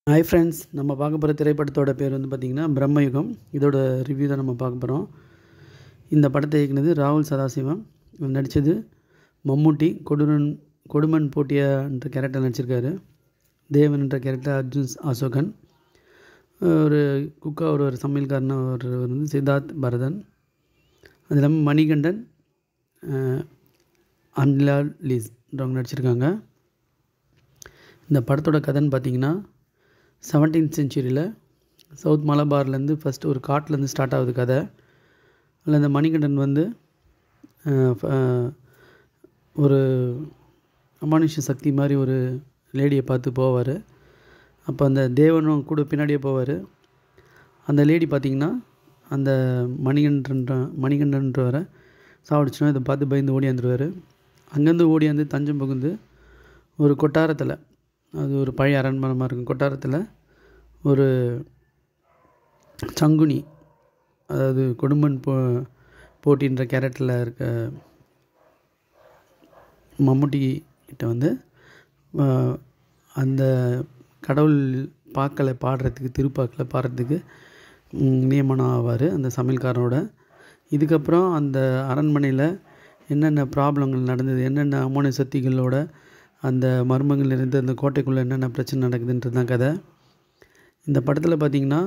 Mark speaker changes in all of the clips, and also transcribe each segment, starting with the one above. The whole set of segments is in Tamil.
Speaker 1: ஹாய் ஃப்ரெண்ட்ஸ், நம்ம பார்க்க போகிற திரைப்படத்தோட பேர் வந்து பார்த்திங்கன்னா பிரம்மயுகம். இதோட ரிவ்யூ தான் நம்ம பார்க்க போகிறோம். இந்த படத்தை இயக்குனது ராகுல் சதாசிவம். நடித்தது மம்முட்டி. கொடுமன் போட்டியான்ற கேரக்டர் நடிச்சிருக்காரு. தேவன் என்ற கேரக்டர் அர்ஜுன் அசோகன். ஒரு குக்கா ஒரு சமையல்காரன ஒரு வந்து சித்தார்த் பரதன். அது இல்லாமல் மணிகண்டன், அன்லால் லீஸ்ன்றவங்க நடிச்சிருக்காங்க. இந்த படத்தோட கதைன்னு பார்த்திங்கன்னா 17th செஞ்சுரியில் சவுத் மலபார்லேருந்து ஃபஸ்ட்டு ஒரு காட்டிலேருந்து ஸ்டார்ட் ஆகுது கதை. அதில் இந்த மணிகண்டன் வந்து ஒரு அமானுஷ்ய சக்தி மாதிரி ஒரு லேடியை பார்த்து போவார். அப்போ அந்த தேவனும் கூட பின்னாடியே போவார். அந்த லேடி பார்த்திங்கன்னா அந்த மணிகண்டன்றவரை சாவடிச்சுனா இதை பார்த்து பயந்து ஓடியாந்துருவார். அங்கேருந்து ஓடியாந்து தஞ்சம் புகுந்து ஒரு கொட்டாரத்தில், அது ஒரு பழைய அரண்மனை மாதிரி இருக்கும், கொட்டாரத்தில் ஒரு சங்குனி, அதாவது கொடுமன் போட்டின்ற கேரக்டரில் இருக்க மம்முட்டி கிட்ட வந்து அந்த கடவுள் பாடுறதுக்கு திருப்பாக்கில் பாடுறதுக்கு நியமனம் ஆவார் அந்த சமையல்காரனோட. இதுக்கப்புறம் அந்த அரண்மனையில் என்னென்ன ப்ராப்ளங்கள் நடந்தது, என்னென்ன அமோனிய சக்திகளோட அந்த மர்மங்கள் இருந்து அந்த கோட்டைக்குள்ளே என்னென்ன பிரச்சனை நடக்குதுன்றது தான் கதை. இந்த படத்தில் பார்த்திங்கன்னா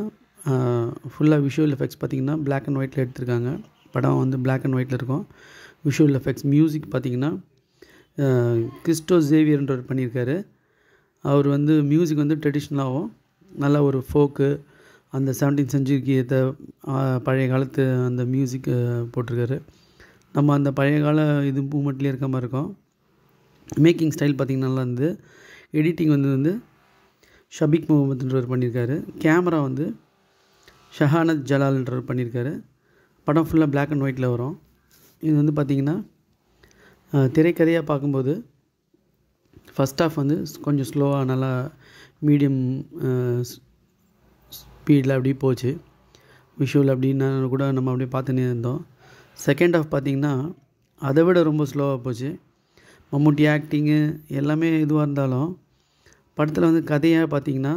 Speaker 1: ஃபுல்லாக விஷுவல் எஃபெக்ட்ஸ் பார்த்திங்கன்னா பிளாக் அண்ட் ஒயிட்டில் எடுத்திருக்காங்க. படம் வந்து பிளாக் அண்ட் ஒயிட்டில் இருக்கும். விஷுவல் எஃபெக்ட்ஸ், மியூசிக் பார்த்திங்கன்னா கிறிஸ்டோ ஜேவியர்ன்றவர் பண்ணியிருக்காரு. அவர் வந்து மியூசிக் வந்து ட்ரெடிஷ்னலாகவும் நல்ல ஒரு ஃபோக்கு, அந்த 17th செஞ்சுரிக்கு ஏற்ற பழைய காலத்து அந்த மியூசிக் போட்டிருக்காரு. நம்ம அந்த பழைய கால இது மூமெண்ட்லேயே இருக்க மாதிரி இருக்கும். மேக்கிங் ஸ்டைல் பார்த்திங்கன்னா நல்லா இருந்து. எடிட்டிங் வந்து ஷபீக் முகமதுன்றவர் பண்ணியிருக்காரு. கேமரா வந்து ஷஹானத் ஜலால்ன்றவர் பண்ணியிருக்காரு. படம் ஃபுல்லாக பிளாக் அண்ட் ஒயிட்டில் வரும். இது வந்து பார்த்திங்கன்னா திரைக்கதையாக பார்க்கும்போது ஃபஸ்ட் ஹாஃப் வந்து கொஞ்சம் ஸ்லோவாக நல்லா மீடியம் ஸ்பீடில் அப்படியே போச்சு. விஷுவல் அப்படின்னா கூட நம்ம அப்படியே பார்த்துன்னே இருந்தோம். செகண்ட் ஹாஃப் பார்த்திங்கன்னா அதை விட ரொம்ப ஸ்லோவாக போச்சு. மம்முட்டி ஆக்டிங்கு எல்லாமே இதுவாக இருந்தாலும் படத்தில் வந்து கதையாக பார்த்திங்கன்னா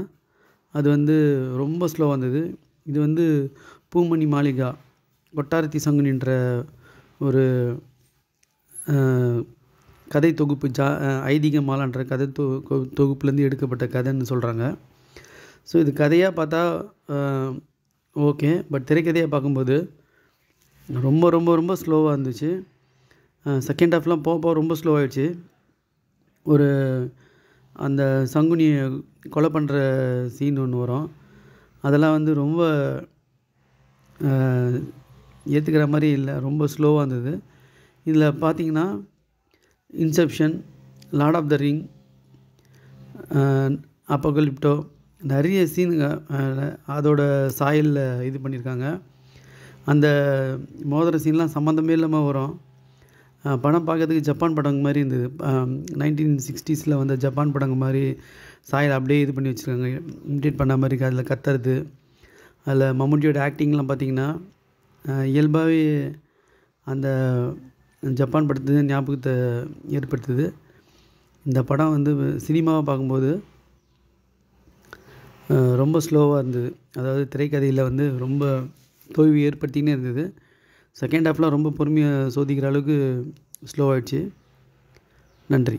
Speaker 1: அது வந்து ரொம்ப ஸ்லோவாக இருந்தது. இது வந்து பூமணி மாளிகா, கொட்டாரத்தி சங்குனின்ற ஒரு கதை தொகுப்பு, ஐதீக மாலான்ற கதை தொகுப்புலேருந்து எடுக்கப்பட்ட கதைன்னு சொல்கிறாங்க. ஸோ இது கதையாக பார்த்தா ஓகே, பட் திரைக்கதையாக பார்க்கும்போது ரொம்ப ரொம்ப ரொம்ப ஸ்லோவாக இருந்துச்சு. செகண்ட் ஹாஃப்லாம் போக ரொம்ப ஸ்லோவாகிடுச்சு. ஒரு அந்த சங்குனியை கொலை பண்ணுற சீன் ஒன்று வரும். அதெல்லாம் வந்து ரொம்ப ஏற்றுக்கிற மாதிரி இல்லை, ரொம்ப ஸ்லோவாக இருந்தது. இதில் பார்த்திங்கன்னா Inception, lord of the ring, Apocalypto நிறைய சீனுங்க அதோட சாயலில் இது பண்ணியிருக்காங்க. அந்த மோதிர சீன்லாம் சம்மந்தமே இல்லாமல் வரும். படம் பார்க்கறதுக்கு ஜப்பான் படம் மாதிரி இருந்தது. 1960s வந்த ஜப்பான் படங்க மாதிரி சாயல் அப்படியே இது பண்ணி வச்சுருக்காங்க, இமிடேட் பண்ண மாதிரி. அதில் கத்துறது, அதில் மம்முட்டியோட ஆக்டிங்லாம் பார்த்திங்கன்னா இயல்பாகவே அந்த ஜப்பான் படத்து ஞாபகத்தை ஏற்படுத்துது. இந்த படம் வந்து சினிமாவை பார்க்கும்போது ரொம்ப ஸ்லோவாக இருந்தது. அதாவது திரைக்கதையில் வந்து ரொம்ப தோல்வி ஏற்படுத்தினே இருந்தது. செகண்ட் ஹாஃப்லாம் ரொம்ப பொறுமையாக சோதிக்கிற அளவுக்கு ஸ்லோவாகிடுச்சு. நன்றி.